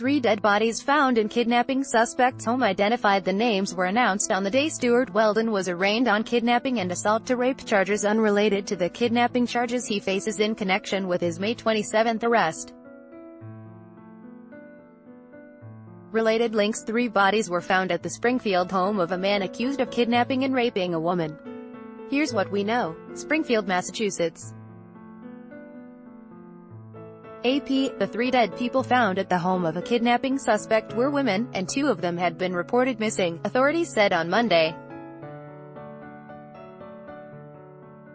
3 dead bodies found in kidnapping suspect's home identified. The names were announced on the day Stuart Weldon was arraigned on kidnapping and assault to rape charges unrelated to the kidnapping charges he faces in connection with his May 27 arrest. Related links: 3 bodies were found at the Springfield home of a man accused of kidnapping and raping a woman. Here's what we know. Springfield, Massachusetts. AP, the 3 dead people found at the home of a kidnapping suspect were women, and 2 of them had been reported missing, authorities said on Monday.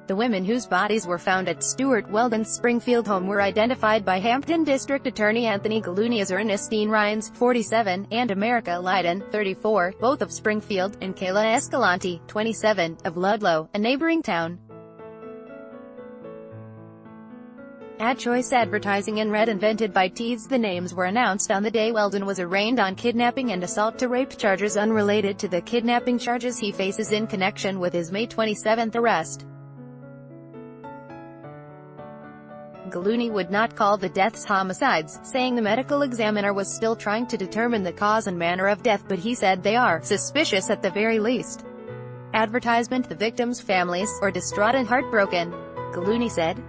The women whose bodies were found at Stuart Weldon's Springfield home were identified by Hampton District Attorney Anthony Gallooni as Ernestine Rhines, 47, and America Lydon, 34, both of Springfield, and Kayla Escalante, 27, of Ludlow, a neighboring town. Ad Choice Advertising and Red invented by Tees. The names were announced on the day Weldon was arraigned on kidnapping and assault to rape charges unrelated to the kidnapping charges he faces in connection with his May 27 arrest. Gallooni would not call the deaths homicides, saying the medical examiner was still trying to determine the cause and manner of death, but he said they are suspicious at the very least. Advertisement: the victims' families are distraught and heartbroken, Gallooni said.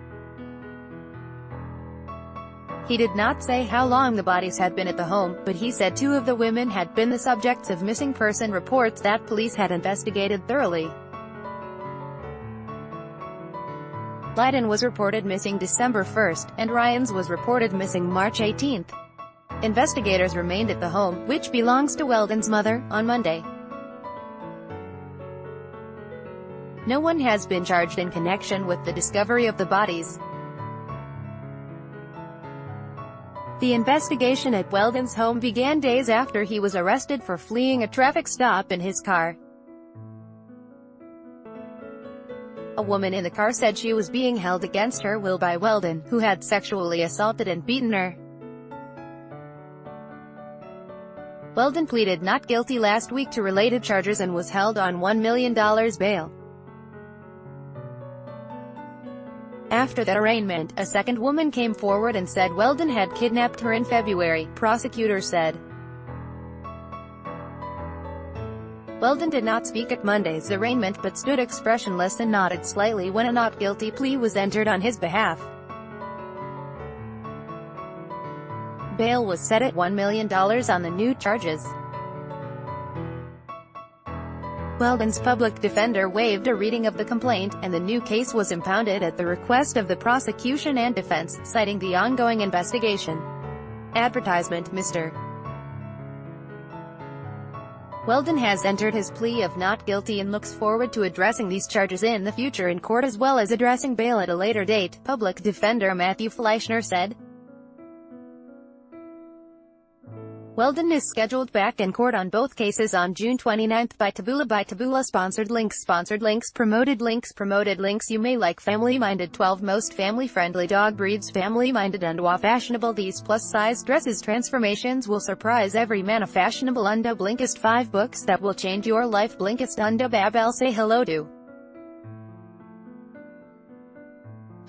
He did not say how long the bodies had been at the home, but he said 2 of the women had been the subjects of missing person reports that police had investigated thoroughly. Lydon was reported missing December 1, and Rhines was reported missing March 18. Investigators remained at the home, which belongs to Weldon's mother, on Monday. No one has been charged in connection with the discovery of the bodies. The investigation at Weldon's home began days after he was arrested for fleeing a traffic stop in his car. A woman in the car said she was being held against her will by Weldon, who had sexually assaulted and beaten her. Weldon pleaded not guilty last week to related charges and was held on $1 million bail. After that arraignment, a second woman came forward and said Weldon had kidnapped her in February, prosecutors said. Weldon did not speak at Monday's arraignment but stood expressionless and nodded slightly when a not guilty plea was entered on his behalf. Bail was set at $1 million on the new charges. Weldon's public defender waived a reading of the complaint, and the new case was impounded at the request of the prosecution and defense, citing the ongoing investigation. Advertisement: Mr. Weldon has entered his plea of not guilty and looks forward to addressing these charges in the future in court as well as addressing bail at a later date, public defender Matthew Fleischner said. Weldon is scheduled back in court on both cases on June 29 by Taboola. Sponsored links. Promoted links. You may like family-minded. 12 most family-friendly dog breeds. Family-minded undo fashionable. These plus-size dresses transformations will surprise every man. A fashionable undo. Blinkist 5 books that will change your life. Blinkist undo. Babel. Say hello to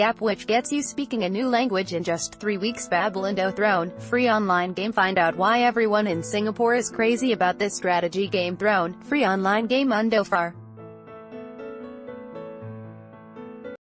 app which gets you speaking a new language in just 3 weeks. Babbel Throne, free online game. Find out why everyone in Singapore is crazy about this strategy game. Throne, free online game. Undo Far.